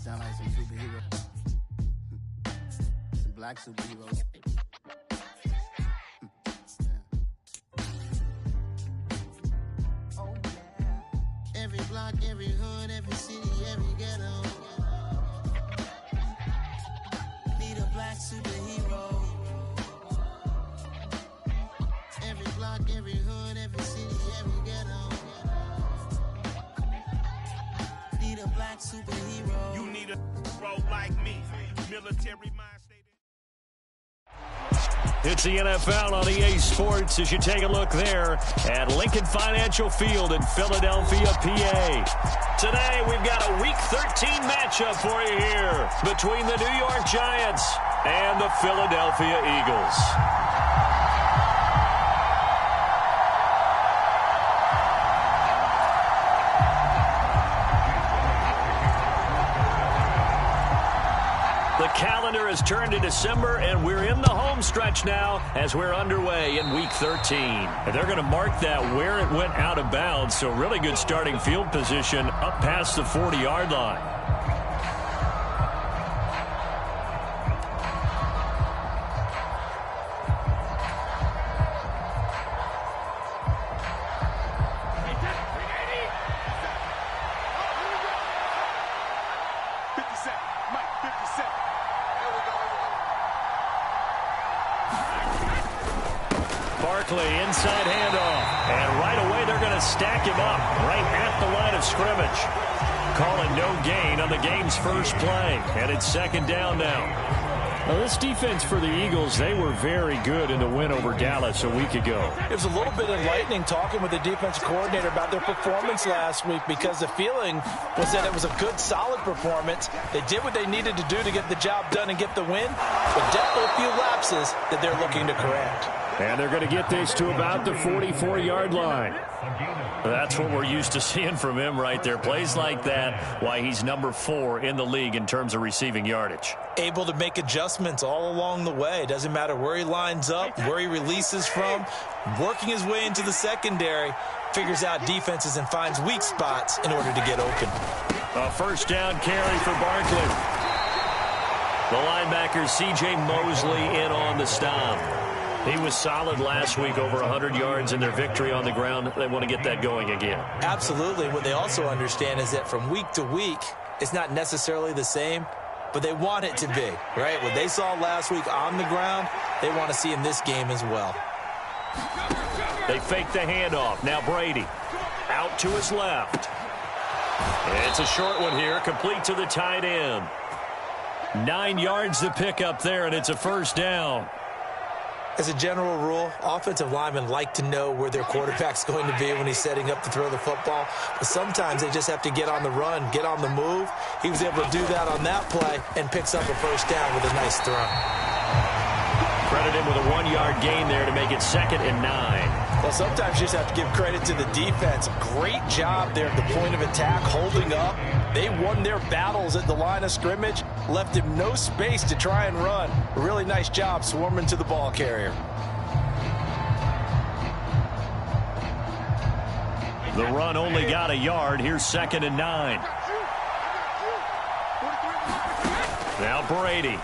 sound like some superheroes. Some black superheroes. Every block, every hood, every city, every ghetto. Need a black superhero. Every block, every hood, every city, every ghetto. Need a black superhero. You need a hero like me. Military mind state. It's the NFL on EA Sports as you take a look there at Lincoln Financial Field in Philadelphia, PA. Today, we've got a Week 13 matchup for you here between the New York Giants and the Philadelphia Eagles. The calendar has turned to December, and we're in the home stretch now as we're underway in Week 13. And they're going to mark that where it went out of bounds, so really good starting field position up past the 40-yard line. Inside handoff, and right away they're going to stack him up right at the line of scrimmage. Calling no gain on the game's first play, and it's second down now. Well, this defense for the Eagles, they were very good in the win over Dallas a week ago. It was a little bit enlightening talking with the defensive coordinator about their performance last week, because the feeling was that it was a good, solid performance. They did what they needed to do to get the job done and get the win, but definitely a few lapses that they're looking to correct. And they're going to get this to about the 44-yard line. That's what we're used to seeing from him right there. Plays like that, why he's number 4 in the league in terms of receiving yardage. Able to make adjustments all along the way. Doesn't matter where he lines up, where he releases from. Working his way into the secondary, figures out defenses and finds weak spots in order to get open. A first down carry for Barkley. The linebacker C.J. Mosley in on the stop. He was solid last week, over 100 yards in their victory on the ground. They want to get that going again. Absolutely. What they also understand is that from week to week, it's not necessarily the same, but they want it to be, right? What they saw last week on the ground, they want to see in this game as well. They fake the handoff. Now Brady out to his left. It's a short one here, complete to the tight end. 9 yards to pick up there, and it's a first down. As a general rule, offensive linemen like to know where their quarterback's going to be when he's setting up to throw the football. But sometimes they just have to get on the run, get on the move. He was able to do that on that play and picks up a first down with a nice throw. Credit him with a 1-yard gain there to make it 2nd and 9. Well, sometimes you just have to give credit to the defense. Great job there at the point of attack, holding up. They won their battles at the line of scrimmage, left him no space to try and run. A really nice job swarming to the ball carrier. The run only got a yard. Here's 2nd and 9. Now Brady.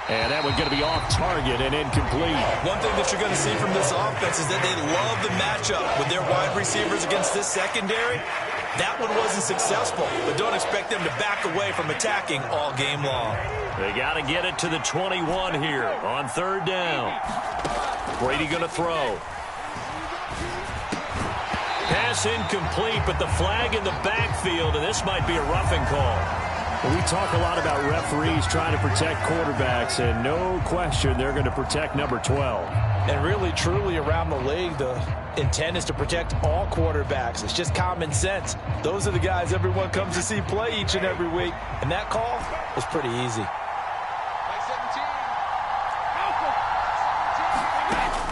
And that one's going to be off target and incomplete. One thing that you're going to see from this offense is that they love the matchup with their wide receivers against this secondary. That one wasn't successful, but don't expect them to back away from attacking all game long. They got to get it to the 21 here on 3rd down. Brady going to throw. Pass incomplete, but the flag in the backfield, and this might be a roughing call. Well, we talk a lot about referees trying to protect quarterbacks, and no question they're going to protect number 12. And really, truly, around the league, the intent is to protect all quarterbacks. It's just common sense. Those are the guys everyone comes to see play each and every week, and that call was pretty easy.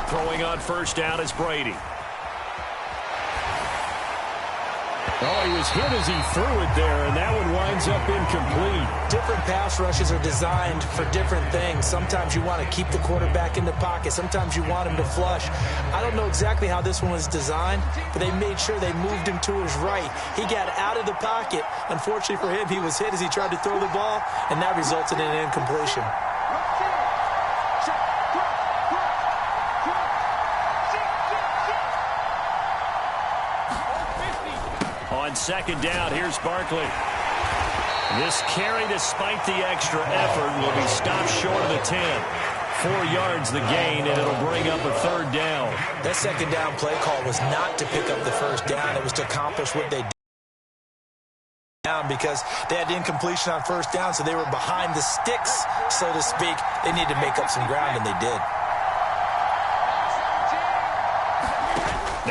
Throwing on first down is Brady. Oh, he was hit as he threw it there, and that one winds up incomplete. Different pass rushes are designed for different things. Sometimes you want to keep the quarterback in the pocket. Sometimes you want him to flush. I don't know exactly how this one was designed, but they made sure they moved him to his right. He got out of the pocket. Unfortunately for him, he was hit as he tried to throw the ball, and that resulted in an incompletion. On second down, here's Barkley. This carry, despite the extra effort, will be stopped short of the 10. 4 yards the gain, and it'll bring up a third down. That second down play call was not to pick up the first down. It was to accomplish what they did because they had the incompletion on first down, so they were behind the sticks, so to speak. They needed to make up some ground, and they did.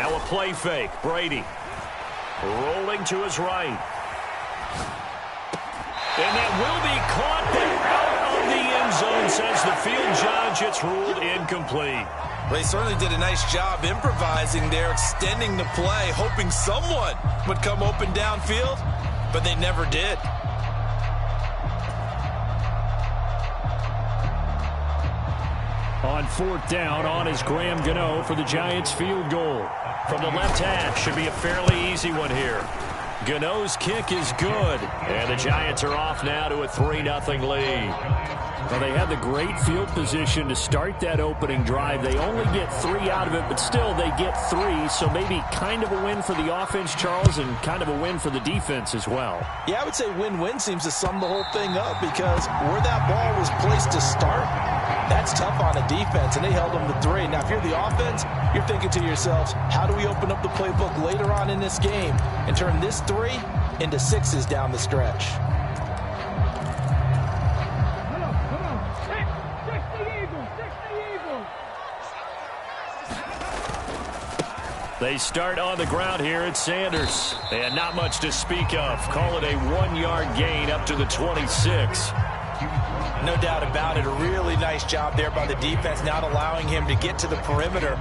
Now a play fake. Brady rolling to his right. And that will be caught out of the end zone, says the field judge. It's ruled incomplete. They certainly did a nice job improvising there, extending the play, hoping someone would come open downfield, but they never did. On fourth down, on is Graham Gano for the Giants field goal. From the left hash, should be a fairly easy one here. Gano's kick is good, and the Giants are off now to a 3-0 lead. Well, they had the great field position to start that opening drive. They only get 3 out of it, but still they get 3, so maybe kind of a win for the offense, Charles, and kind of a win for the defense as well. Yeah, I would say win-win seems to sum the whole thing up because where that ball was placed to start, that's tough on a defense, and they held them to 3. Now, if you're the offense, you're thinking to yourselves, how do we open up the playbook later on in this game and turn this 3 into 6s down the stretch? They start on the ground here at Sanders. And not much to speak of. Call it a 1-yard gain up to the 26. No doubt about it. A really nice job there by the defense, not allowing him to get to the perimeter.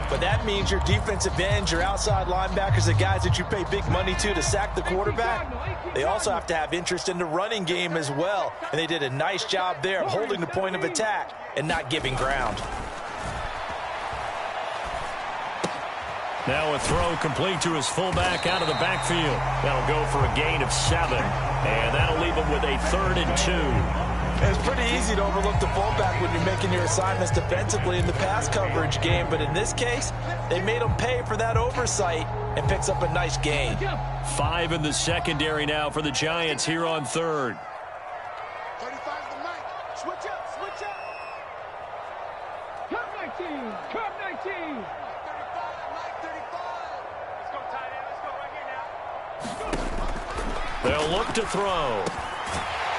But that means your defensive ends, your outside linebackers, the guys that you pay big money to sack the quarterback, they also have to have interest in the running game as well. And they did a nice job there of holding the point of attack and not giving ground. Now a throw complete to his fullback out of the backfield. That'll go for a gain of 7. And that'll leave him with a 3rd and 2. It's pretty easy to overlook the fullback when you're making your assignments defensively in the pass coverage game. But in this case, they made him pay for that oversight and picks up a nice gain. 5 in the secondary now for the Giants here on 3rd. 35 to the mic. Switch up, switch up. Cut 19, cut 19. They'll look to throw.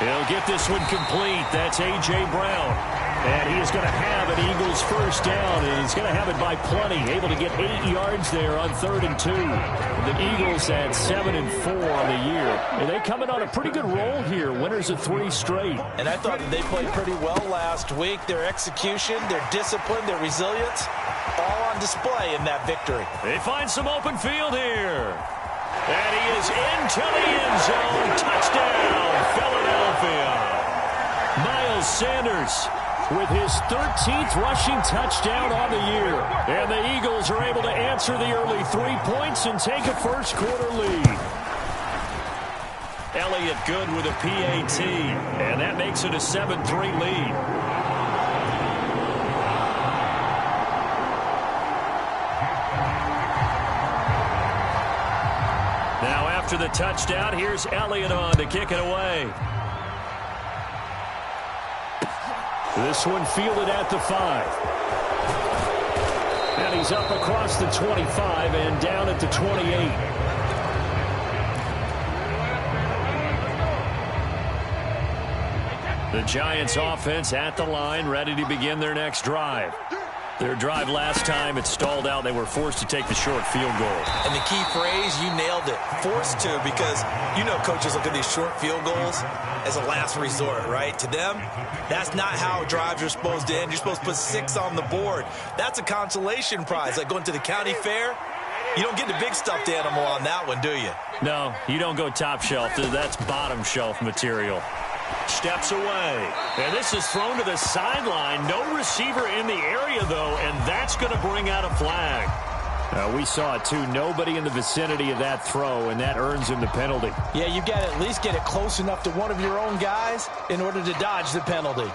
He'll get this one complete. That's A.J. Brown. And he is going to have an Eagles first down, and he's going to have it by plenty. Able to get 8 yards there on 3rd and 2. The Eagles at 7 and 4 on the year. And they coming on a pretty good roll here. Winners of 3 straight. And I thought that they played pretty well last week. Their execution, their discipline, their resilience, all on display in that victory. They find some open field here. And he is into the end zone. Touchdown, Philadelphia. Miles Sanders with his 13th rushing touchdown on the year. And the Eagles are able to answer the early 3 points and take a first-quarter lead. Elliott good with a PAT, and that makes it a 7-3 lead. Now after the touchdown, here's Elliott on to kick it away. This one fielded at the 5. And he's up across the 25 and down at the 28. The Giants offense at the line, ready to begin their next drive. Their drive last time, it stalled out. They were forced to take the short field goal. And the key phrase, you nailed it, forced to, because you know coaches look at these short field goals as a last resort, right? To them, that's not how drives are supposed to end. You're supposed to put 6 on the board. That's a consolation prize, like going to the county fair You don't get the big stuffed animal on that one, do you? No, you don't go top shelf. That's bottom shelf material. Steps away. And this is thrown to the sideline. No receiver in the area, though, and that's going to bring out a flag. We saw it, too. Nobody in the vicinity of that throw, and that earns him the penalty. Yeah, you've got to at least get it close enough to one of your own guys in order to dodge the penalty.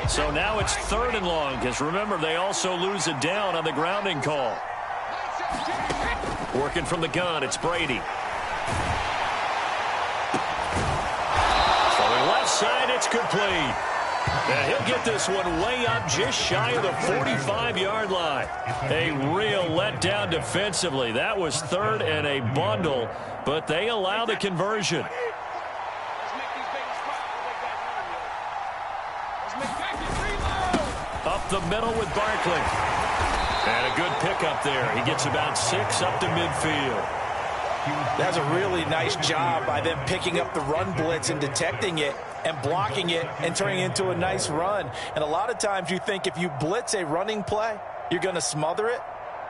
So now it's 3rd and long, because remember, they also lose it down on the grounding call. Working from the gun, it's Brady. Throwing left side, it's complete. And he'll get this one way up just shy of the 45-yard line. A real letdown defensively. That was 3rd and a bundle, but they allow the conversion. Up the middle with Barkley. And a good pickup there. He gets about 6 up to midfield. That's a really nice job by them picking up the run blitz and detecting it and blocking it and turning it into a nice run. And a lot of times you think if you blitz a running play, you're going to smother it.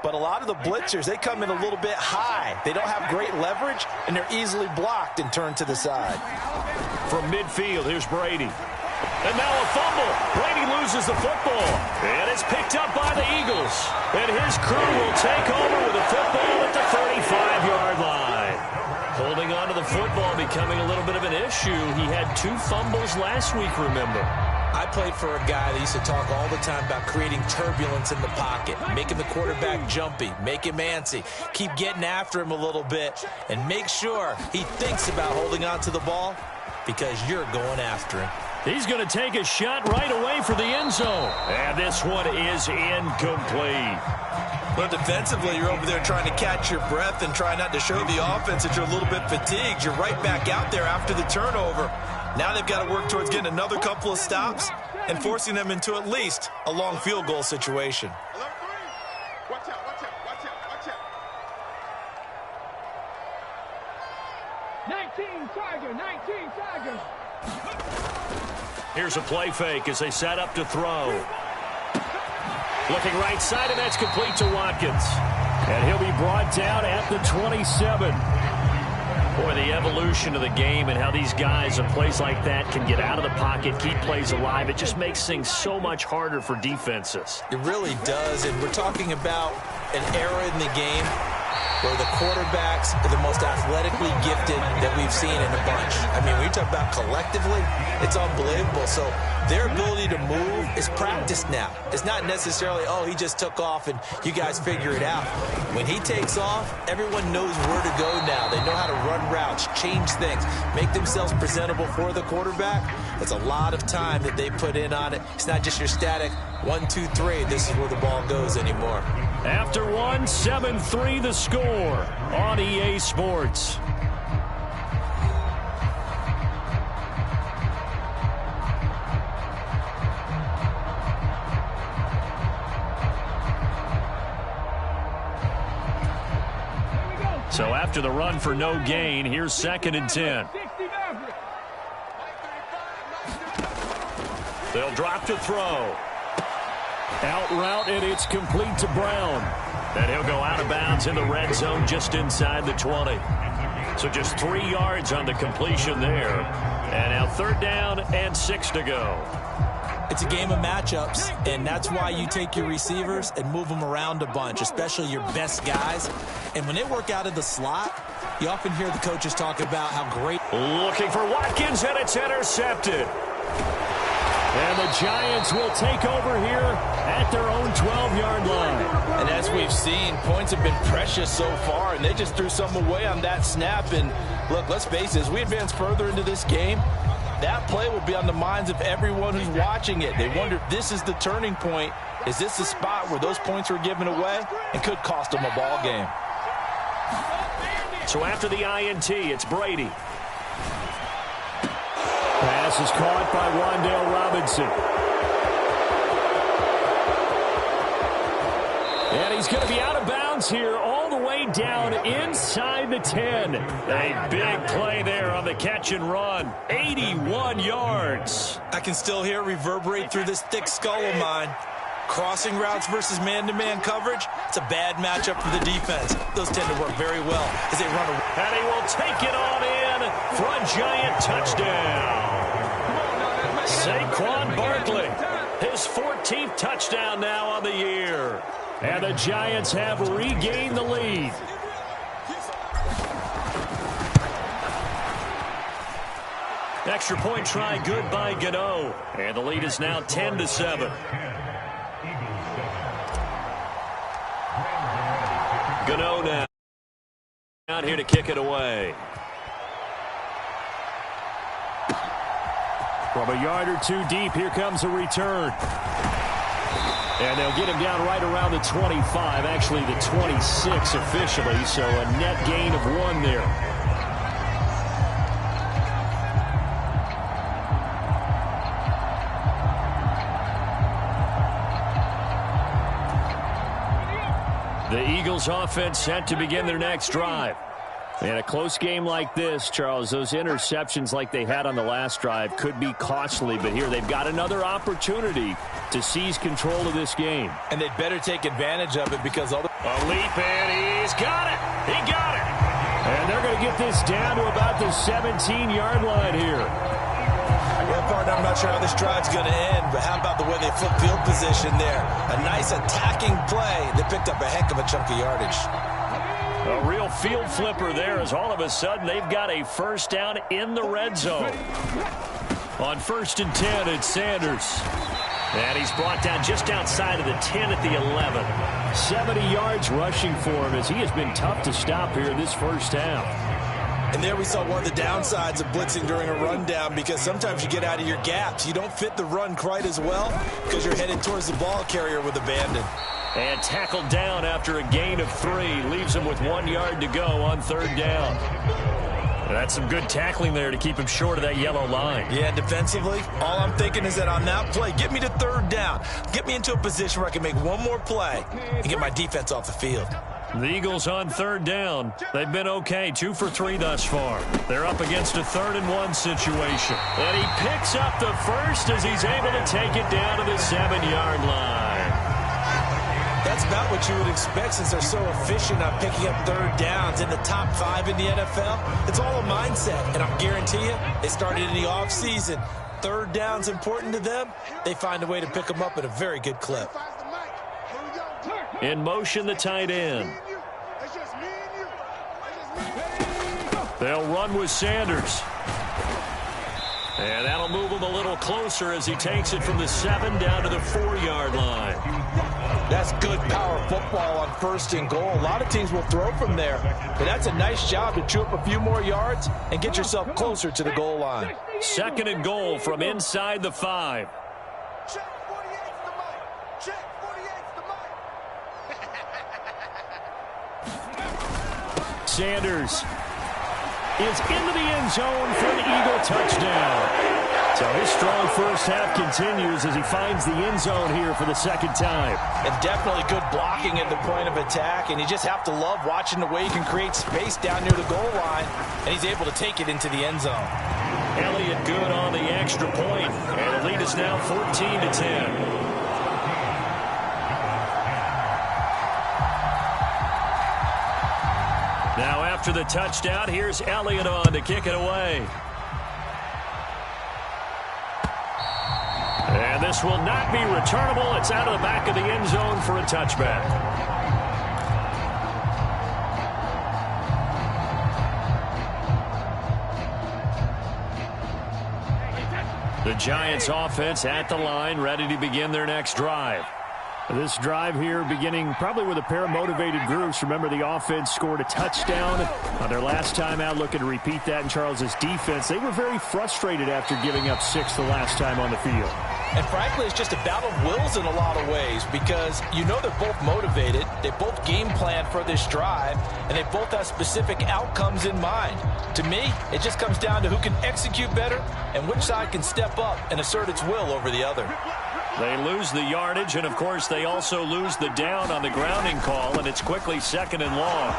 But a lot of the blitzers, they come in a little bit high. They don't have great leverage, and they're easily blocked and turned to the side. From midfield, here's Brady. And now a fumble. Brady loses the football. And it's picked up by the Eagles. And his crew will take over with the football at the 35-yard line. Holding on to the football becoming a little bit of an issue. He had 2 fumbles last week, remember. I played for a guy that used to talk all the time about creating turbulence in the pocket, making the quarterback jumpy, make him antsy, keep getting after him a little bit, and make sure he thinks about holding on to the ball because you're going after him. He's going to take a shot right away for the end zone. And this one is incomplete. But defensively, you're over there trying to catch your breath and try not to show the offense that you're a little bit fatigued. You're right back out there after the turnover. Now they've got to work towards getting another couple of stops and forcing them into at least a long field goal situation. Watch out, watch out, watch out, watch out. 19 Tiger, 19 Tiger. Here's a play fake as they set up to throw. Looking right side, and that's complete to Watkins. And he'll be brought down at the 27. Boy, the evolution of the game and how these guys in plays like that can get out of the pocket, keep plays alive, it just makes things so much harder for defenses. It really does, and we're talking about an era in the game where the quarterbacks are the most athletically gifted that we've seen in a bunch. I mean, when you talk about collectively, it's unbelievable. So their ability to move is practiced now. It's not necessarily, oh, he just took off and you guys figure it out. When he takes off, everyone knows where to go now. They know how to run routes, change things, make themselves presentable for the quarterback. It's a lot of time that they put in on it. It's not just your static 1, 2, 3. This is where the ball goes anymore. After 1, 7-3 the score on EA Sports. So after the run for no gain, here's 2nd and 10. They'll drop to throw. Out route, and it's complete to Brown. And he'll go out of bounds in the red zone just inside the 20. So just 3 yards on the completion there. And now 3rd down and 6 to go. It's a game of matchups, and that's why you take your receivers and move them around a bunch, especially your best guys. And when they work out of the slot, you often hear the coaches talk about how great. Looking for Watkins, and it's intercepted. And the Giants will take over here at their own 12-yard line. And as we've seen, points have been precious so far, and they just threw some away on that snap. And look, let's face it, as we advance further into this game, that play will be on the minds of everyone who's watching it. They wonder if this is the turning point. Is this the spot where those points were given away and could cost them a ball game? So after the INT, it's Brady. Pass is caught by Wan'Dale Robinson. And he's going to be out of bounds here all the way way down inside the 10. A big play there on the catch and run. 81 yards. I can still hear it reverberate through this thick skull of mine. Crossing routes versus man-to-man coverage, it's a bad matchup for the defense. Those tend to work very well as they run away. And he will take it on in for a Giant touchdown. Saquon Barkley, his 14th touchdown now on the year. And the Giants have regained the lead. Extra point try good by Gano. And the lead is now 10-7. Gano now out here to kick it away. From a yard or two deep, here comes a return. And they'll get him down right around the 25, actually the 26 officially, so a net gain of 1 there. The Eagles offense set to begin their next drive. In a close game like this, Charles, those interceptions like they had on the last drive could be costly, but here they've got another opportunity to seize control of this game. And they'd better take advantage of it because other... A leap, and he's got it. He got it. And they're going to get this down to about the 17-yard line here. Well, partner, I'm not sure how this drive's going to end, but how about the way they flip field position there? A nice attacking play. They picked up a heck of a chunk of yardage. A real field flipper there as all of a sudden they've got a first down in the red zone. On 1st and 10, it's Sanders. And he's brought down just outside of the 10 at the 11. 70 yards rushing for him as he has been tough to stop here this first half. And there we saw one of the downsides of blitzing during a rundown because sometimes you get out of your gaps. You don't fit the run quite as well because you're headed towards the ball carrier with abandon. And tackled down after a gain of 3. Leaves him with 1 yard to go on 3rd down. That's some good tackling there to keep him short of that yellow line. Yeah, defensively, all I'm thinking is that on that play, get me to 3rd down. Get me into a position where I can make one more play and get my defense off the field. The Eagles on 3rd down. They've been okay, 2 for 3 thus far. They're up against a 3rd and 1 situation. And he picks up the first as he's able to take it down to the 7-yard line. That's about what you would expect since they're so efficient on picking up 3rd downs in the top 5 in the NFL. It's all a mindset, and I guarantee you, they started in the offseason. 3rd down's important to them. They find a way to pick them up at a very good clip. In motion, the tight end. They'll run with Sanders. And that'll move him a little closer as he takes it from the 7 down to the 4-yard line. That's good power football on 1st and goal. A lot of teams will throw from there, but that's a nice job to chew up a few more yards and get yourself closer to the goal line. 2nd and goal from inside the 5. Sanders is into the end zone for an Eagle touchdown. So his strong first half continues as he finds the end zone here for the 2nd time. And definitely good blocking at the point of attack, and you just have to love watching the way he can create space down near the goal line, and he's able to take it into the end zone. Elliott good on the extra point, and the lead is now 14-10. Now after the touchdown, here's Elliott on to kick it away. And this will not be returnable. It's out of the back of the end zone for a touchback. The Giants offense at the line, ready to begin their next drive. This drive here beginning probably with a pair of motivated groups. Remember, the offense scored a touchdown on their last time out. Looking to repeat that in Charles's defense. They were very frustrated after giving up 6 the last time on the field. And frankly, it's just a battle of wills in a lot of ways because you know they're both motivated. They both game plan for this drive, and they both have specific outcomes in mind. To me, it just comes down to who can execute better and which side can step up and assert its will over the other. They lose the yardage, and, of course, they also lose the down on the grounding call, and it's quickly 2nd and long.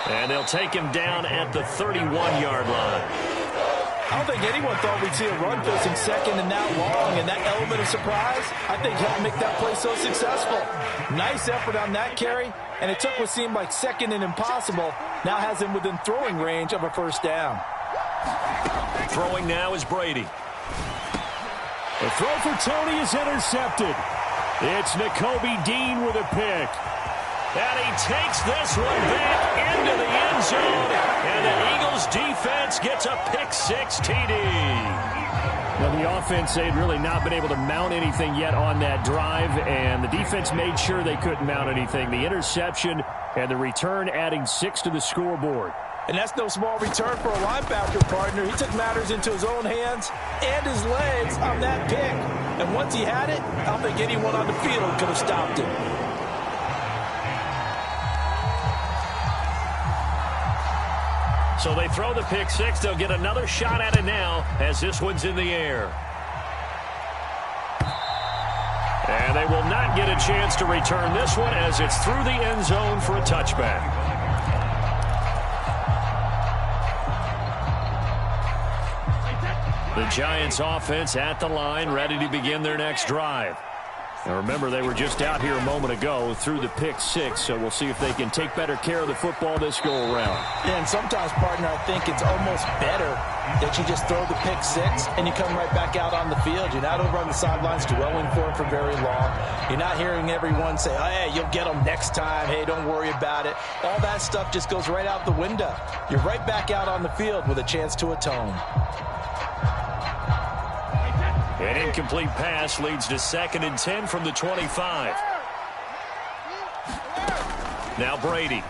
And they'll take him down at the 31-yard line. I don't think anyone thought we'd see a run facing 2nd and that long, and that element of surprise, I think, helped make that play so successful. Nice effort on that carry, and it took what seemed like 2nd and impossible, now has him within throwing range of a 1st down. Throwing now is Brady. The throw for Tony is intercepted. It's Nakobe Dean with a pick. And he takes this one back into the end zone. And the Eagles defense gets a pick-6 TD. Now, the offense, they'd really not been able to mount anything yet on that drive, and the defense made sure they couldn't mount anything. The interception and the return adding 6 to the scoreboard. And that's no small return for a linebacker, partner. He took matters into his own hands and his legs on that pick. And once he had it, I don't think anyone on the field could have stopped him. So they throw the pick-6. They'll get another shot at it now as this one's in the air. And they will not get a chance to return this one as it's through the end zone for a touchback. The Giants offense at the line, ready to begin their next drive. Now remember, they were just out here a moment ago through the pick-6, so we'll see if they can take better care of the football this go-around. Yeah, and sometimes, partner, I think it's almost better that you just throw the pick-6 and you come right back out on the field. You're not over on the sidelines dwelling for it for very long. You're not hearing everyone say, oh, hey, you'll get them next time. Hey, don't worry about it. All that stuff just goes right out the window. You're right back out on the field with a chance to atone. An incomplete pass leads to 2nd and 10 from the 25. Now Brady.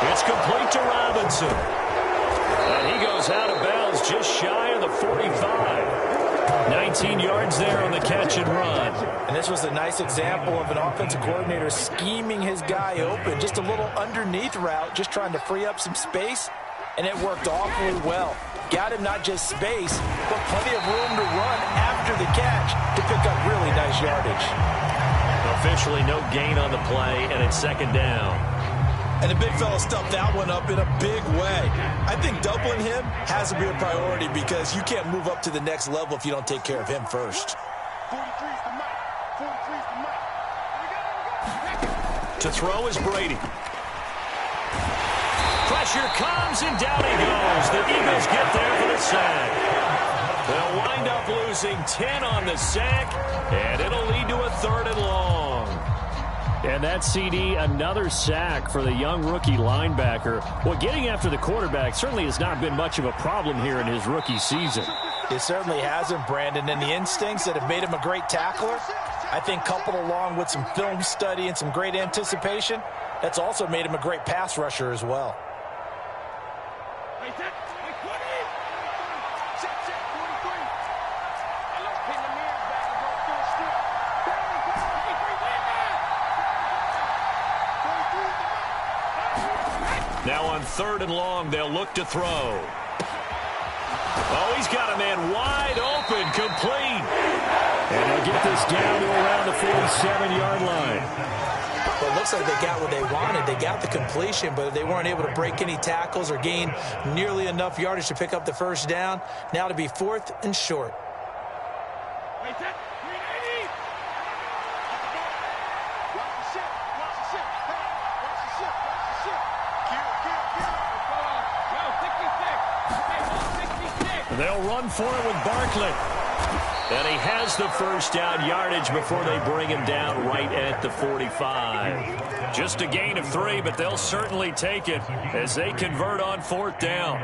It's complete to Robinson. And he goes out of bounds just shy of the 45. 19 yards there on the catch and run. And this was a nice example of an offensive coordinator scheming his guy open. Just a little underneath route, just trying to free up some space. And it worked awfully well. Got him not just space, but plenty of room to run after the catch to pick up really nice yardage. Officially no gain on the play, and it's 2nd down. And the big fella stuffed that one up in a big way. I think doubling him has to be a priority because you can't move up to the next level if you don't take care of him first. 43's the mic. 43's the mic. To throw is Brady. Pressure comes, and down he goes. The Eagles get there for the sack. They'll wind up losing 10 on the sack, and it'll lead to a 3rd and long. And that CD, another sack for the young rookie linebacker. Well, getting after the quarterback certainly has not been much of a problem here in his rookie season. It certainly hasn't, Brandon, and the instincts that have made him a great tackler, I think coupled along with some film study and some great anticipation, that's also made him a great pass rusher as well. Now on 3rd and long, they'll look to throw. Oh, he's got a man wide open, complete. And they'll get this down to around the 47-yard line. Well, it looks like they got what they wanted. They got the completion, but they weren't able to break any tackles or gain nearly enough yardage to pick up the 1st down. Now to be 4th and short. They'll run for it with Barkley. And he has the 1st down yardage before they bring him down right at the 45. Just a gain of 3, but they'll certainly take it as they convert on 4th down.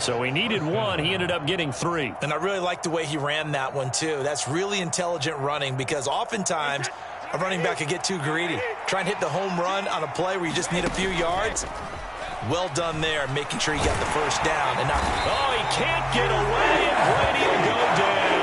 So he needed 1. He ended up getting 3. And I really like the way he ran that one, too. That's really intelligent running because oftentimes a running back can get too greedy. Try and hit the home run on a play where you just need a few yards. Well done there, making sure he got the 1st down. And now, oh, he can't get away, and Brady will go down.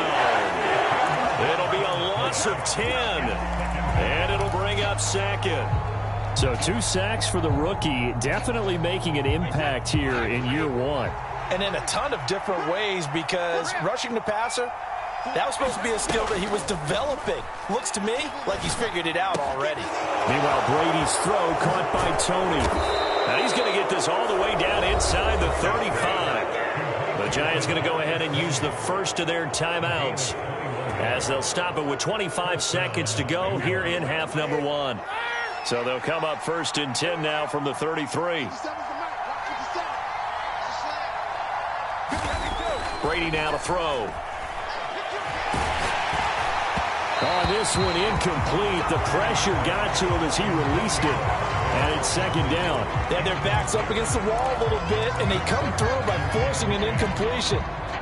It'll be a loss of 10, and it'll bring up 2nd. So 2 sacks for the rookie, definitely making an impact here in year 1. and in a ton of different ways, because rushing the passer, that was supposed to be a skill that he was developing. Looks to me like he's figured it out already. Meanwhile, Brady's throw caught by Tony. Now he's going to get this all the way down inside the 35. The Giants going to go ahead and use the first of their timeouts as they'll stop it with 25 seconds to go here in half number 1. So they'll come up 1st and 10 now from the 33. Brady now to throw. On this one, incomplete. The pressure got to him as he released it. And it's 2nd down. They have their backs up against the wall a little bit, and they come through by forcing an incompletion.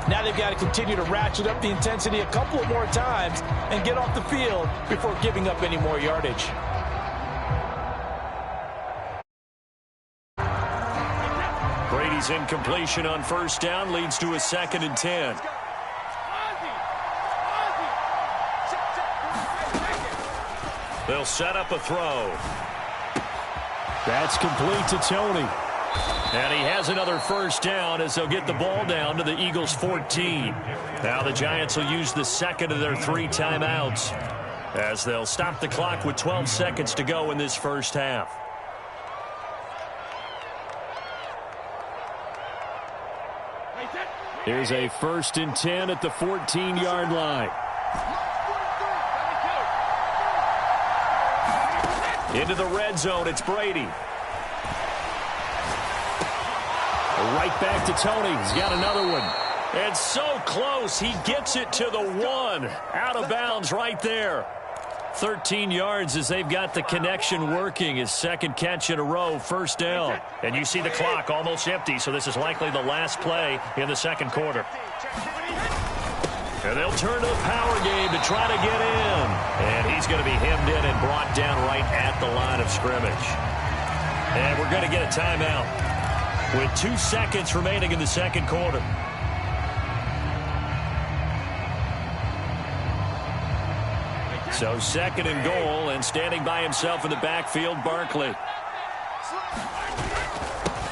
Now they've got to continue to ratchet up the intensity a couple of more times and get off the field before giving up any more yardage. Brady's incompletion on 1st down leads to a 2nd and 10. They'll set up a throw. That's complete to Tony. And he has another 1st down as they'll get the ball down to the Eagles' 14. Now the Giants will use the 2nd of their 3 timeouts as they'll stop the clock with 12 seconds to go in this 1st half. Here's a 1st and 10 at the 14-yard line. Into the red zone, it's Brady. Right back to Tony. He's got another one. And so close, he gets it to the 1. Out of bounds right there. 13 yards as they've got the connection working. His 2nd catch in a row, 1st down. And you see the clock almost empty, so this is likely the last play in the 2nd quarter. And they'll turn to the power game to try to get in. And he's going to be hemmed in and brought down right at the line of scrimmage. And we're going to get a timeout with 2 seconds remaining in the 2nd quarter. So 2nd and goal, and standing by himself in the backfield, Barkley.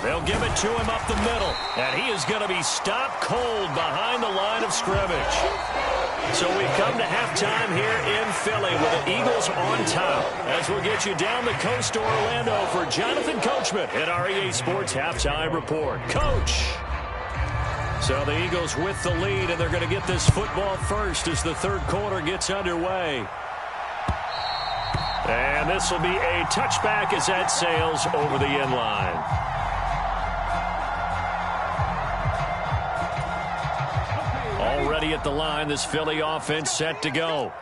They'll give it to him up the middle, and he is going to be stopped cold behind the line of scrimmage. So we've come to halftime here in Philly with the Eagles on top, as we'll get you down the coast to Orlando for Jonathan Coachman at our EA Sports Halftime Report. Coach! So the Eagles with the lead, and they're going to get this football first as the 3rd quarter gets underway. And this will be a touchback as that sails over the end line. Already at the line, this Philly offense set to go.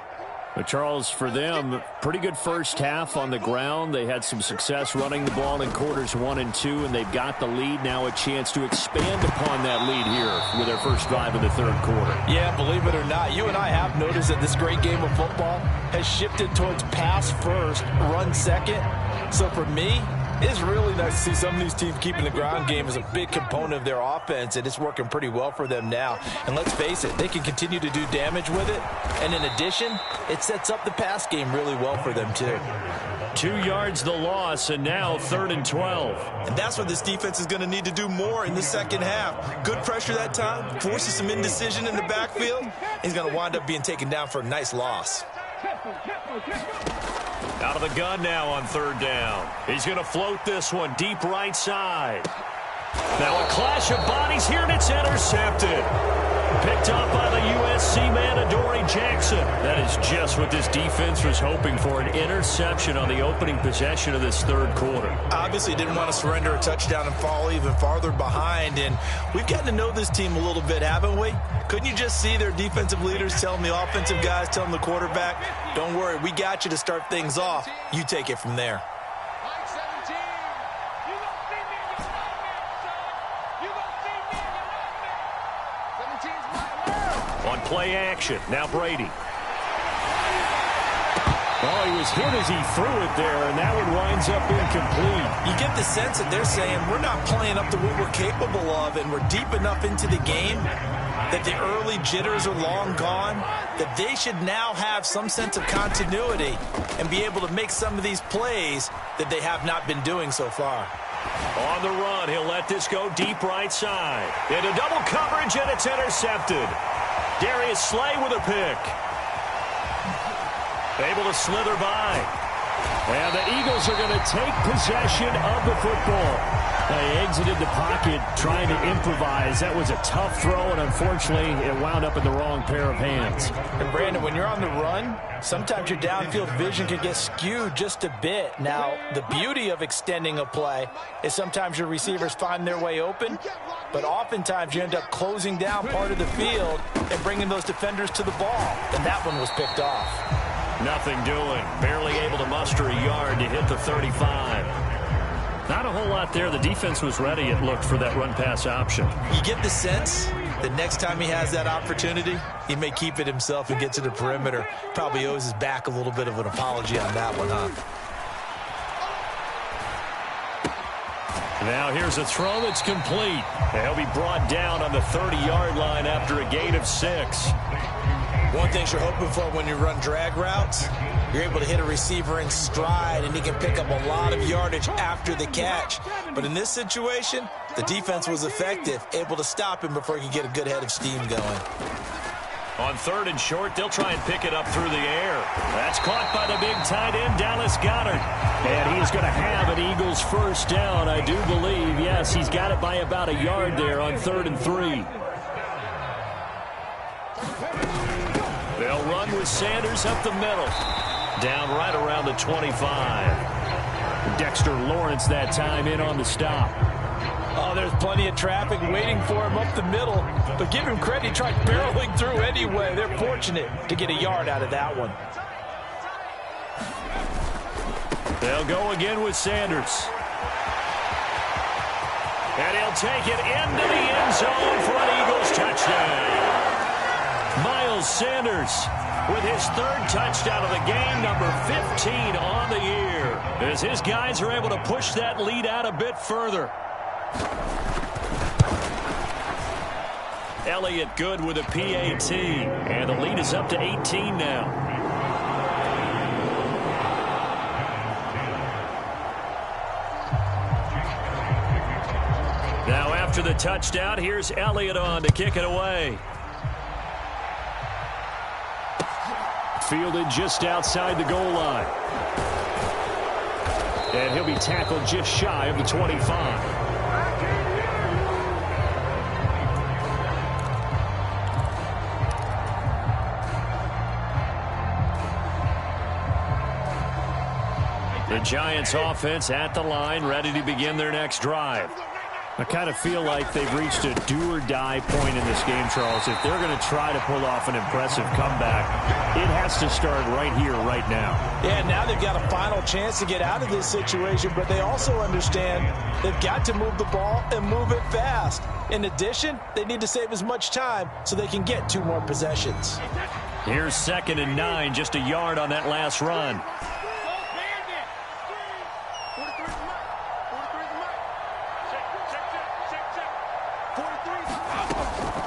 But Charles, for them, pretty good 1st half on the ground. They had some success running the ball in quarters 1 and 2, and they've got the lead. Now a chance to expand upon that lead here with their first drive of the 3rd quarter. Yeah, believe it or not, you and I have noticed that this great game of football has shifted towards pass first, run second. So for me, it's really nice to see some of these teams keeping the ground game as a big component of their offense, and it's working pretty well for them now. And let's face it, they can continue to do damage with it. And in addition, it sets up the pass game really well for them too. 2 yards the loss, and now 3rd and 12. And that's what this defense is going to need to do more in the 2nd half. Good pressure that time, forces some indecision in the backfield. He's going to wind up being taken down for a nice loss. Out of the gun now on 3rd down. He's going to float this one deep right side. Now a clash of bodies here, and it's intercepted. Picked up by the USC man, Adoree Jackson. That is just what this defense was hoping for, an interception on the opening possession of this 3rd quarter. Obviously didn't want to surrender a touchdown and fall even farther behind, and we've gotten to know this team a little bit, haven't we? Couldn't you just see their defensive leaders telling the offensive guys, telling the quarterback, don't worry, we got you to start things off. You take it from there. On play action, now Brady. Oh, he was hit as he threw it there, and that one winds up incomplete. You get the sense that they're saying we're not playing up to what we're capable of, and we're deep enough into the game that the early jitters are long gone, that they should now have some sense of continuity and be able to make some of these plays that they have not been doing so far. On the run, he'll let this go deep right side. Into double coverage, and it's intercepted. Darius Slay with a pick. Able to slither by. And the Eagles are going to take possession of the football. They exited the pocket trying to improvise. That was a tough throw, and unfortunately, it wound up in the wrong pair of hands. And, Brandon, when you're on the run, sometimes your downfield vision can get skewed just a bit. Now, the beauty of extending a play is sometimes your receivers find their way open, but oftentimes you end up closing down part of the field and bringing those defenders to the ball. And that one was picked off. Nothing doing. Barely able to muster a yard to hit the 35. Not a whole lot there. The defense was ready, it looked, for that run-pass option. You get the sense that next time he has that opportunity, he may keep it himself and get to the perimeter. Probably owes his back a little bit of an apology on that one, huh? Now here's a throw that's complete. He'll be brought down on the 30-yard line after a gain of 6. One thing you're hoping for when you run drag routes, you're able to hit a receiver in stride, and he can pick up a lot of yardage after the catch. But in this situation, the defense was effective, able to stop him before he could get a good head of steam going. On 3rd and short, they'll try and pick it up through the air. That's caught by the big tight end, Dallas Goedert. And he's going to have an Eagles first down, I do believe. Yes, he's got it by about a yard there on 3rd and 3. They'll run with Sanders up the middle. Down right around the 25. Dexter Lawrence that time in on the stop. Oh, there's plenty of traffic waiting for him up the middle. But give him credit, he tried barreling through anyway. They're fortunate to get a yard out of that one. They'll go again with Sanders. And he'll take it into the end zone for an Eagles touchdown. Miles Sanders with his 3rd touchdown of the game, number 15 on the year, as his guys are able to push that lead out a bit further. Elliott good with a PAT, and the lead is up to 18 now. Now after the touchdown, here's Elliott on to kick it away. Fielded just outside the goal line. And he'll be tackled just shy of the 25. The Giants offense at the line, ready to begin their next drive. I kind of feel like they've reached a do-or-die point in this game, Charles. If they're going to try to pull off an impressive comeback, it has to start right here, right now. Yeah, now they've got a final chance to get out of this situation, but they also understand they've got to move the ball and move it fast. In addition, they need to save as much time so they can get 2 more possessions. Here's 2nd and 9, just a yard on that last run.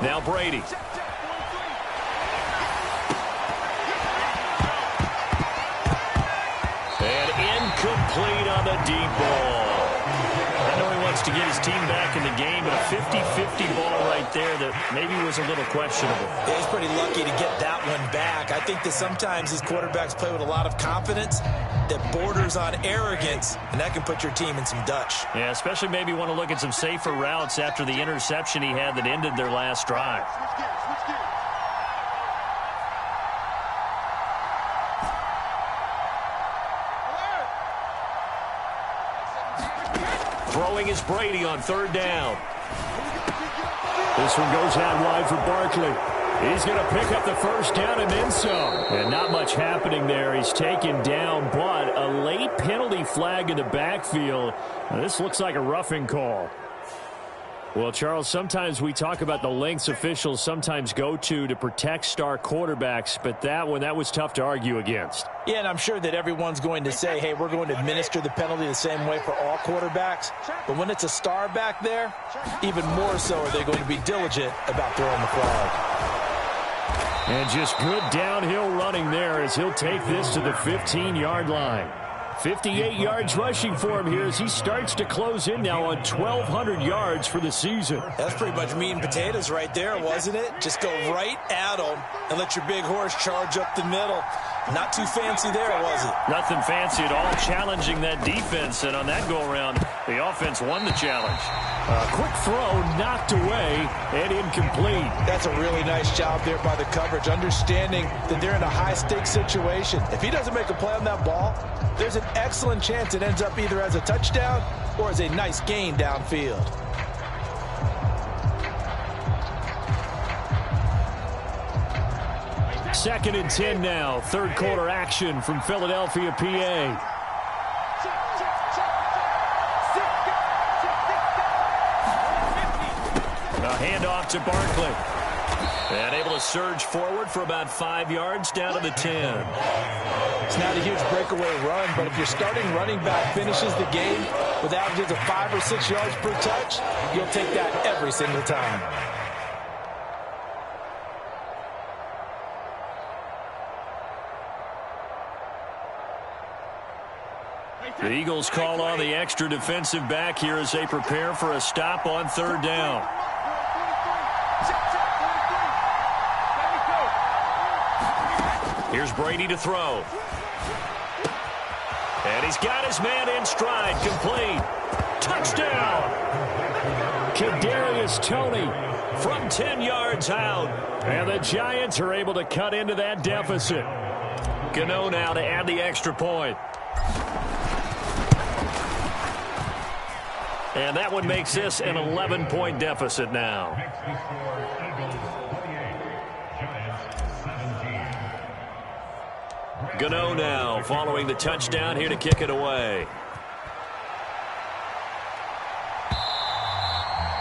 Now Brady. And incomplete on the deep ball. I know he wants to get his team back in the game, but a 50-50 ball right there that maybe was a little questionable. Yeah, he's pretty lucky to get that one back. I think that sometimes these quarterbacks play with a lot of confidence that borders on arrogance, and that can put your team in some Dutch. Yeah, especially maybe want to look at some safer routes after the interception he had that ended their last drive. Throwing is Brady on 3rd down. This one goes out wide for Barkley. He's going to pick up the first down and then some. And not much happening there. He's taken down, but a late penalty flag in the backfield. Now, this looks like a roughing call. Well, Charles, sometimes we talk about the lengths officials sometimes go to protect star quarterbacks, but that one, that was tough to argue against. Yeah, and I'm sure that everyone's going to say, hey, we're going to administer the penalty the same way for all quarterbacks. But when it's a star back there, even more so are they going to be diligent about throwing the flag. And just good downhill running there as he'll take this to the 15-yard line. 58 yards rushing for him here as he starts to close in now on 1,200 yards for the season. That's pretty much meat and potatoes right there, wasn't it? Just go right at them and let your big horse charge up the middle. Not too fancy there, was it? Nothing fancy at all, challenging that defense, and on that go-around, the offense won the challenge. A quick throw knocked away and incomplete. That's a really nice job there by the coverage, understanding that they're in a high-stakes situation. If he doesn't make a play on that ball, there's an excellent chance it ends up either as a touchdown or as a nice gain downfield. Second and 10 now. Third quarter action from Philadelphia, PA. A handoff to Barkley. And able to surge forward for about 5 yards down to the 10. It's not a huge breakaway run, but if your starting running back finishes the game with averages of 5 or 6 yards per touch, you'll take that every single time. The Eagles call on the extra defensive back here as they prepare for a stop on third down. Here's Brady to throw. And he's got his man in stride, complete. Touchdown! Kadarius Toney from 10 yards out. And the Giants are able to cut into that deficit. Gano now to add the extra point. And that one makes this an 11-point deficit now. Gano now following the touchdown here to kick it away.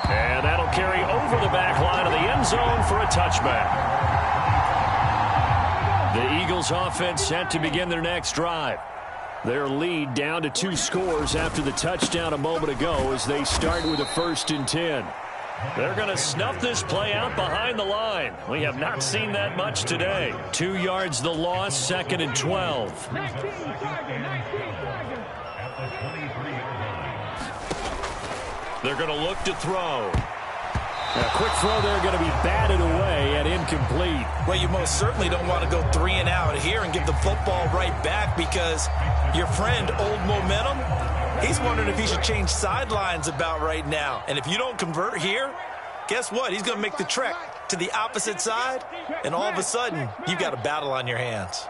And that'll carry over the back line of the end zone for a touchback. The Eagles offense set to begin their next drive. Their lead down to 2 scores after the touchdown a moment ago as they start with a 1st and 10. They're going to snuff this play out behind the line. We have not seen that much today. 2 yards the loss, 2nd and 12. They're going to look to throw. A quick throw there going to be batted away and incomplete. Well, you most certainly don't want to go 3 and out here and give the football right back because your friend, Old Momentum, he's wondering if he should change sidelines about right now. And if you don't convert here, guess what? He's going to make the trek to the opposite side, and all of a sudden, you've got a battle on your hands.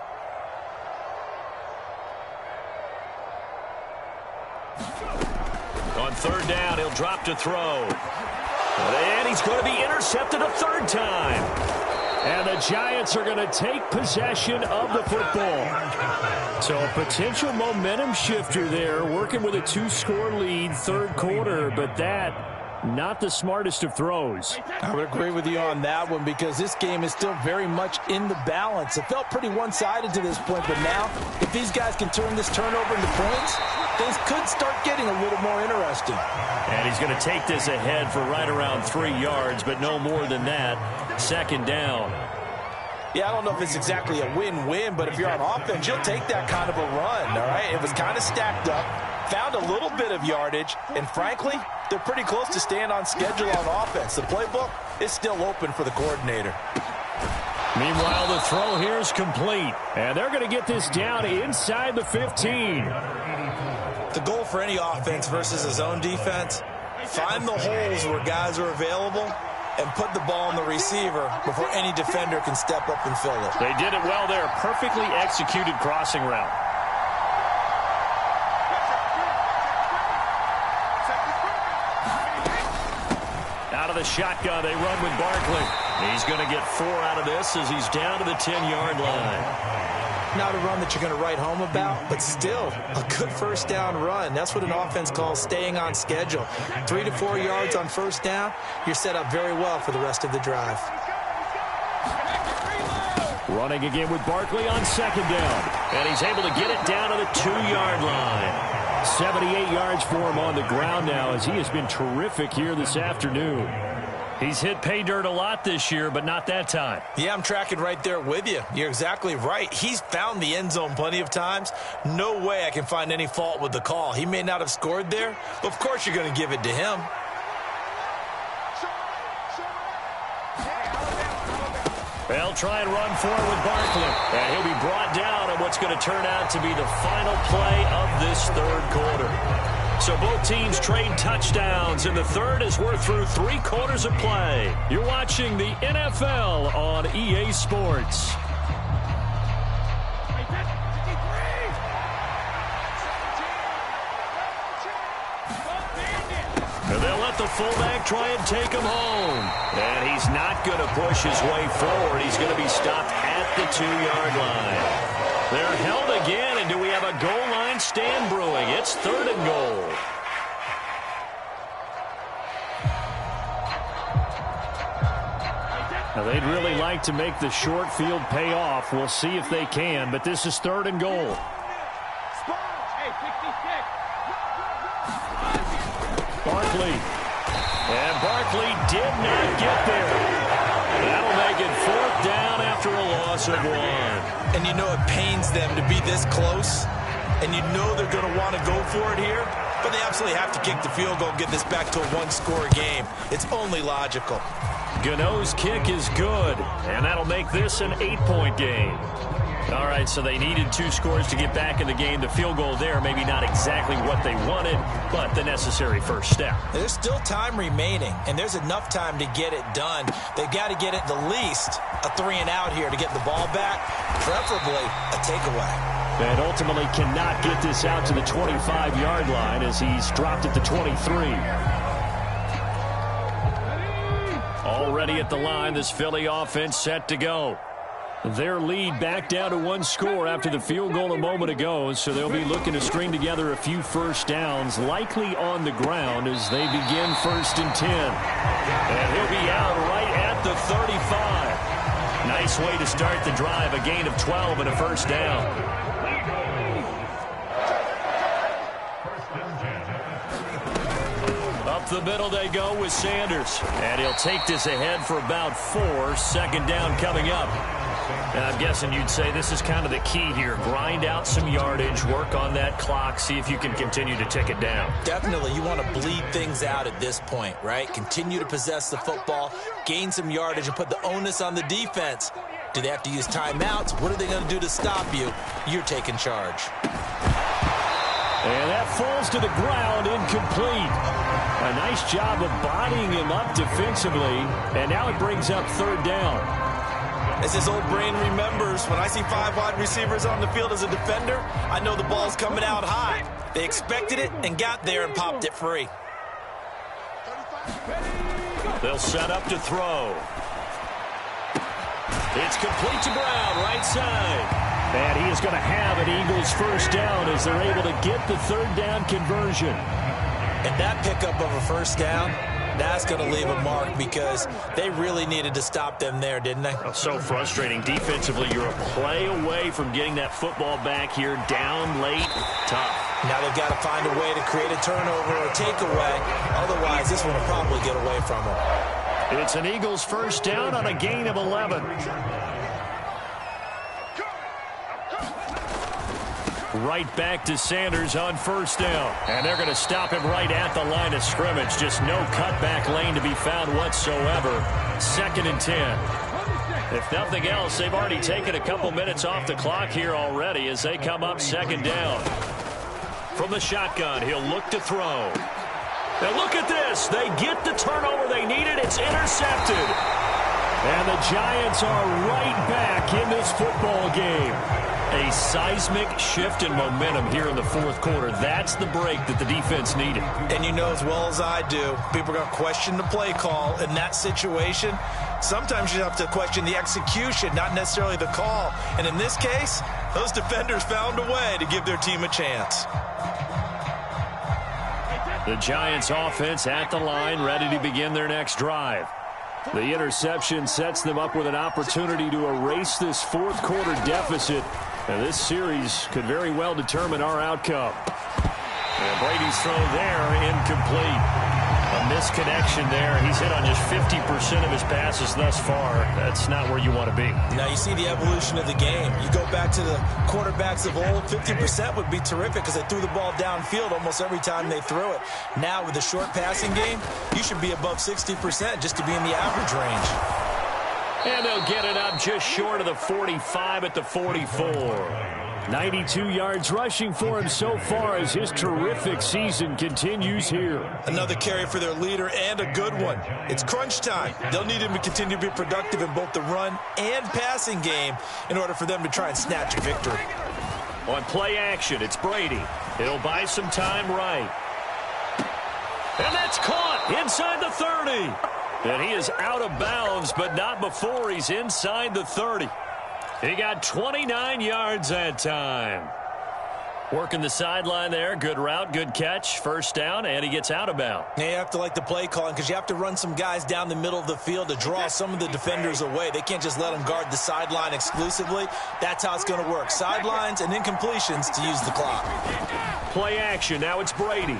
On third down, he'll drop to throw. And he's going to be intercepted a 3rd time. And the Giants are going to take possession of the football. So a potential momentum shifter there, working with a 2-score lead, 3rd quarter, but that not the smartest of throws. I would agree with you on that one because this game is still very much in the balance. It felt pretty one-sided to this point, but now if these guys can turn this turnover into points, things could start getting a little more interesting. And he's going to take this ahead for right around 3 yards, but no more than that. 2nd down. Yeah, I don't know if it's exactly a win-win, but if you're on offense, you'll take that kind of a run, all right? It was kind of stacked up, found a little bit of yardage, and frankly, they're pretty close to staying on schedule on offense. The playbook is still open for the coordinator. Meanwhile, the throw here is complete, and they're going to get this down inside the 15. The goal for any offense versus a zone defense, find the holes where guys are available and put the ball on the receiver before any defender can step up and fill it. They did it well there. Perfectly executed crossing route. Out of the shotgun, they run with Barkley. He's going to get 4 out of this as he's down to the 10-yard line. Not a run that you're going to write home about, but still a good 1st down run. That's what an offense calls staying on schedule. 3 to 4 yards on 1st down, you're set up very well for the rest of the drive. Running again with Barkley on 2nd down. And he's able to get it down to the 2-yard line. 78 yards for him on the ground now as he has been terrific here this afternoon. He's hit pay dirt a lot this year, but not that time. Yeah, I'm tracking right there with you. You're exactly right. He's found the end zone plenty of times. No way I can find any fault with the call. He may not have scored there, but of course you're going to give it to him. They'll try and run forward with Barkley. And he'll be brought down on what's going to turn out to be the final play of this third quarter. So both teams trade touchdowns in the third as we're through 3 quarters of play. You're watching the NFL on EA Sports. And they'll let the fullback try and take him home. And he's not going to push his way forward. He's going to be stopped at the 2-yard line. They're held again, and do we have a goal line stand brewing? It's 3rd and goal. Now, they'd really like to make the short field pay off. We'll see if they can, but this is 3rd and goal. Barkley. And Barkley did not get there. That'll make it 4th down after a loss of 1. And you know it pains them to be this close, and you know they're going to want to go for it here, but they absolutely have to kick the field goal and get this back to a 1-score game. It's only logical. Gano's kick is good, and that'll make this an 8-point game. All right, so they needed 2 scores to get back in the game. The field goal there, maybe not exactly what they wanted, but the necessary first step. There's still time remaining, and there's enough time to get it done. They've got to get it the least a 3-and-out here to get the ball back, preferably a takeaway. And ultimately cannot get this out to the 25-yard line as he's dropped at the 23. Already at the line, this Philly offense set to go. Their lead back down to 1 score after the field goal a moment ago, so they'll be looking to string together a few first downs, likely on the ground as they begin 1st and 10. And he'll be out right at the 35. Nice way to start the drive, a gain of 12 and a first down. Up the middle they go with Sanders. And he'll take this ahead for about 4. 2nd down coming up. And I'm guessing you'd say this is kind of the key here. Grind out some yardage, work on that clock, see if you can continue to tick it down. Definitely, you want to bleed things out at this point, right? Continue to possess the football, gain some yardage, and put the onus on the defense. Do they have to use timeouts? What are they going to do to stop you? You're taking charge. And that falls to the ground, incomplete. A nice job of bodying him up defensively, and now it brings up 3rd down. As his old brain remembers, when I see 5 wide receivers on the field as a defender, I know the ball's coming out high. They expected it and got there and popped it free. They'll set up to throw. It's complete to Brown, right side. And he is going to have an Eagles first down as they're able to get the 3rd down conversion. And that pickup of a first down, that's going to leave a mark because they really needed to stop them there, didn't they? So frustrating. Defensively, you're a play away from getting that football back here, down late, tough. Now they've got to find a way to create a turnover or takeaway. Otherwise, this one will probably get away from them. It's an Eagles first down on a gain of 11. Right back to Sanders on first down. And they're going to stop him right at the line of scrimmage. Just no cutback lane to be found whatsoever. 2nd and 10. If nothing else, they've already taken a couple minutes off the clock here already as they come up 2nd down. From the shotgun, he'll look to throw. Now look at this. They get the turnover they needed. It's intercepted. And the Giants are right back in this football game. A seismic shift in momentum here in the 4th quarter. That's the break that the defense needed. And you know as well as I do, people are going to question the play call in that situation. Sometimes you have to question the execution, not necessarily the call. And in this case, those defenders found a way to give their team a chance. The Giants offense at the line, ready to begin their next drive. The interception sets them up with an opportunity to erase this 4th quarter deficit. And this series could very well determine our outcome. And Brady's throw there, incomplete. A misconnection there. He's hit on just 50% of his passes thus far. That's not where you want to be. Now you see the evolution of the game. You go back to the quarterbacks of old, 50% would be terrific because they threw the ball downfield almost every time they threw it. Now with the short passing game, you should be above 60% just to be in the average range. And they'll get it up just short of the 45 at the 44. 92 yards rushing for him so far as his terrific season continues here. Another carry for their leader and a good one. It's crunch time. They'll need him to continue to be productive in both the run and passing game in order for them to try and snatch a victory. On play action, it's Brady. He'll buy some time right. And that's caught inside the 30. And he is out of bounds, but not before he's inside the 30. He got 29 yards that time. Working the sideline there. Good route, good catch. First down, and he gets out of bounds. Yeah, you have to like the play calling because you have to run some guys down the middle of the field to draw some of the defenders away. They can't just let them guard the sideline exclusively. That's how it's going to work. Sidelines and incompletions to use the clock. Play action. Now it's Brady.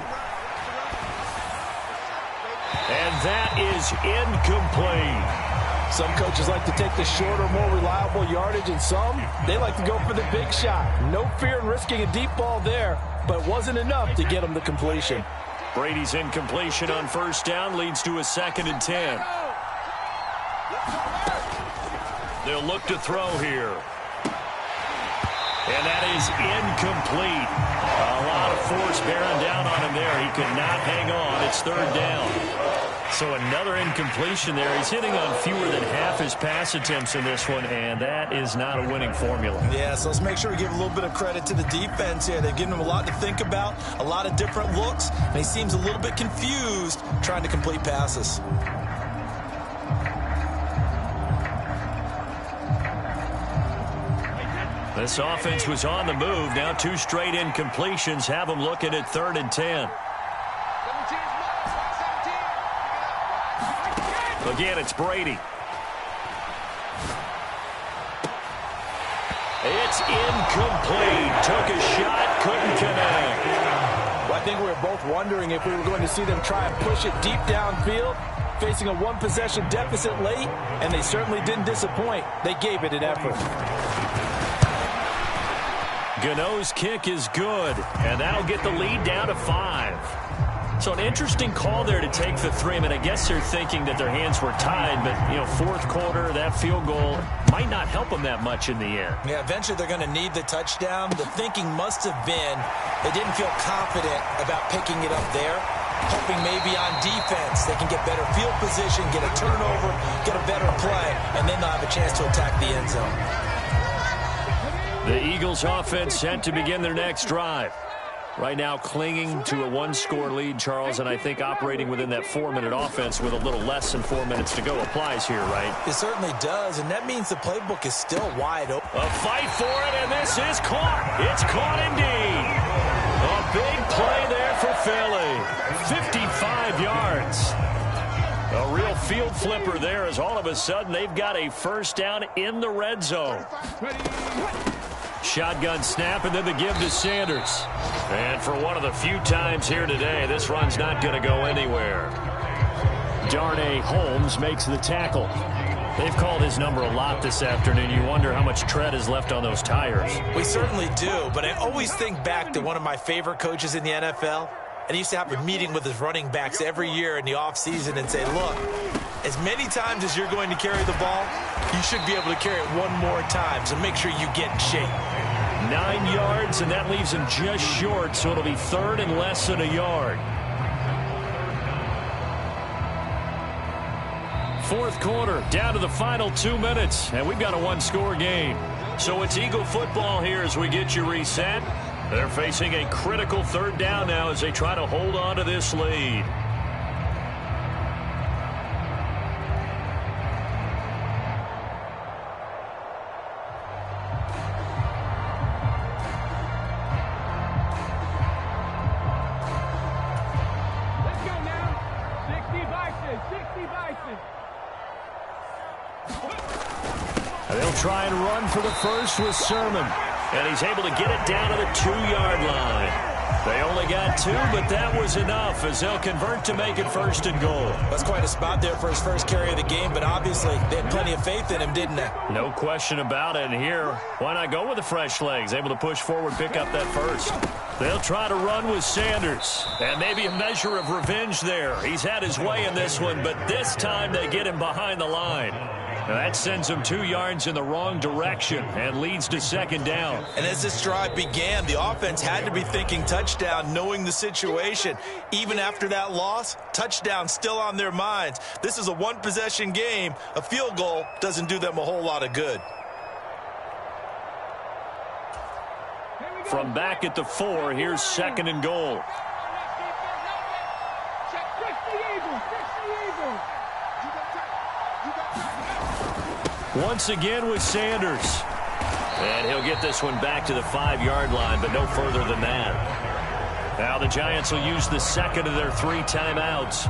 And that is incomplete. Some coaches like to take the shorter, more reliable yardage, and some, they like to go for the big shot. No fear in risking a deep ball there, but it wasn't enough to get him the completion. Brady's incompletion on first down leads to a 2nd and 10. They'll look to throw here. And that is incomplete. A lot of force bearing down on him there. He could not hang on. It's 3rd down. So another incompletion there. He's hitting on fewer than half his pass attempts in this one, and that is not a winning formula. Yeah, so let's make sure we give a little bit of credit to the defense here. They've given him a lot to think about, a lot of different looks, and he seems a little bit confused trying to complete passes. This offense was on the move. Now 2 straight incompletions have them looking at 3rd and 10. Again, it's Brady. It's incomplete. Took a shot, couldn't connect. Well, I think we were both wondering if we were going to see them try and push it deep downfield, facing a one-possession deficit late, and they certainly didn't disappoint. They gave it an effort. Gano's kick is good, and that'll get the lead down to 5. So an interesting call there to take the 3. I mean, I guess they're thinking that their hands were tied, but, you know, 4th quarter, that field goal might not help them that much in the end. Yeah, eventually they're going to need the touchdown. The thinking must have been they didn't feel confident about picking it up there, hoping maybe on defense they can get better field position, get a turnover, get a better play, and then they'll have a chance to attack the end zone. The Eagles offense set to begin their next drive. Right now clinging to a 1-score lead, Charles, and I think operating within that 4-minute offense with a little less than 4 minutes to go applies here, right? It certainly does, and that means the playbook is still wide open. A fight for it, and this is caught. It's caught indeed. A big play there for Philly. 55 yards. A real field flipper there as all of a sudden they've got a first down in the red zone. Shotgun snap, and then the give to Sanders. And for one of the few times here today, this run's not going to go anywhere. Darnay Holmes makes the tackle. They've called his number a lot this afternoon. You wonder how much tread is left on those tires. We certainly do, but I always think back to one of my favorite coaches in the NFL. And he used to have a meeting with his running backs every year in the offseason and say, look, as many times as you're going to carry the ball, you should be able to carry it one more time, so make sure you get in shape. 9 yards, and that leaves him just short, so it'll be 3rd and less than a yard. 4th quarter, down to the final 2 minutes, and we've got a 1-score game. So it's Eagle football here as we get you reset. They're facing a critical 3rd down now as they try to hold on to this lead. Let's go now. 60 Bison. They'll try and run for the first with Sermon. And he's able to get it down to the 2-yard line. They only got 2, but that was enough as they'll convert to make it 1st and goal. That's quite a spot there for his first carry of the game, but obviously they had plenty of faith in him, didn't they? No question about it. And here, why not go with the fresh legs? Able to push forward, pick up that first. They'll try to run with Sanders. And maybe a measure of revenge there. He's had his way in this one, but this time they get him behind the line. Now that sends him 2 yards in the wrong direction and leads to 2nd down. And as this drive began, the offense had to be thinking touchdown, knowing the situation. Even after that loss, touchdown still on their minds. This is a one-possession game. A field goal doesn't do them a whole lot of good. From back at the 4, here's 2nd and goal. Once again with Sanders. And he'll get this one back to the 5-yard line, but no further than that. Now the Giants will use the 2nd of their 3 timeouts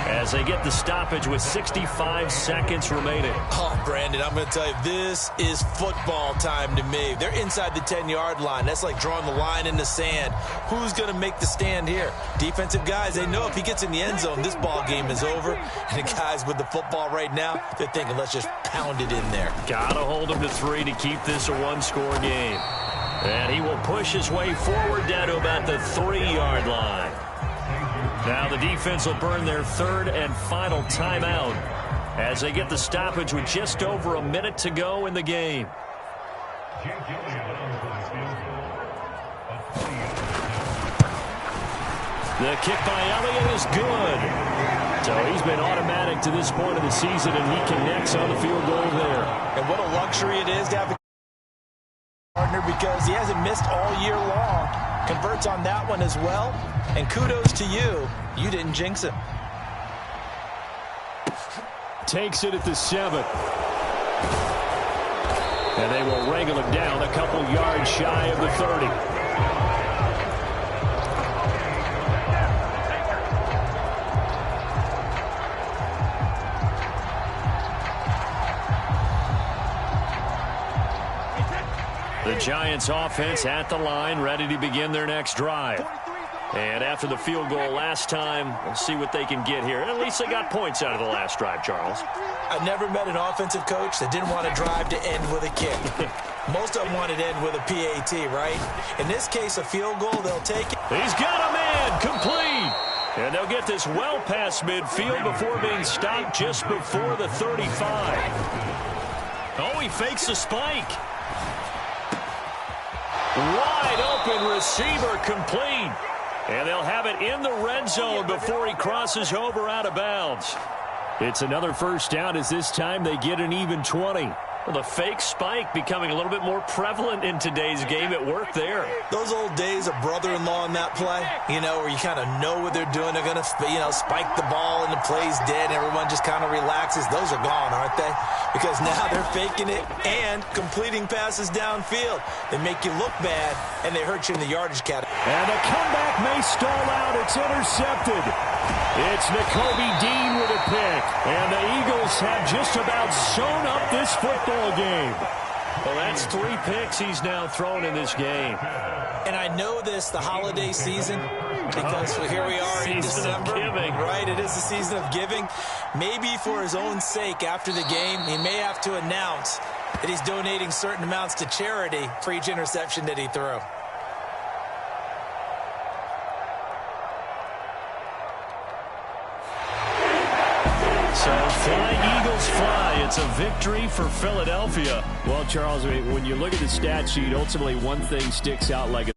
as they get the stoppage with 65 seconds remaining. Oh, Brandon, I'm going to tell you, this is football time to me. They're inside the 10-yard line. That's like drawing the line in the sand. Who's going to make the stand here? Defensive guys, they know if he gets in the end zone, this ball game is over. And the guys with the football right now, they're thinking, let's just pound it in there. Got to hold him to 3 to keep this a 1-score game. And he will push his way forward down to about the 3-yard line. Now the defense will burn their 3rd and final timeout as they get the stoppage with just over a minute to go in the game. The kick by Elliott is good. So he's been automatic to this point of the season, and he connects on the field goal there. And what a luxury it is to have a partner because he hasn't missed all year long. Converts on that one as well. And kudos to you. You didn't jinx him. Takes it at the 7. And they will wrangle him down a couple yards shy of the 30. The Giants offense at the line, ready to begin their next drive. And after the field goal last time, we'll see what they can get here. At least they got points out of the last drive, Charles. I've never met an offensive coach that didn't want to drive to end with a kick. Most of them wanted to end with a PAT, right? In this case, a field goal, they'll take it. He's got a man, complete. And they'll get this well past midfield before being stopped just before the 35. Oh, he fakes the spike. Wide open receiver, complete. And they'll have it in the red zone before he crosses over out of bounds. It's another 1st down as this time they get an even 20. Well, the fake spike becoming a little bit more prevalent in today's game. It worked there. Those old days of brother-in-law in that play, you know, where you kind of know what they're doing. They're going to, you know, spike the ball and the play's dead and everyone just kind of relaxes. Those are gone, aren't they? Because now they're faking it and completing passes downfield. They make you look bad and they hurt you in the yardage category. And the comeback may stall out. It's intercepted. It's Nakobe Dean with a pick. And the Eagles have just about sewn up this football game. Well, that's 3 picks he's now thrown in this game. And I know this, the holiday season, because here we are in December. Right, it is the season of giving. Maybe for his own sake after the game, he may have to announce that he's donating certain amounts to charity for each interception that he threw. So flying Eagles fly. It's a victory for Philadelphia. Well, Charles, when you look at the stat sheet, ultimately one thing sticks out like a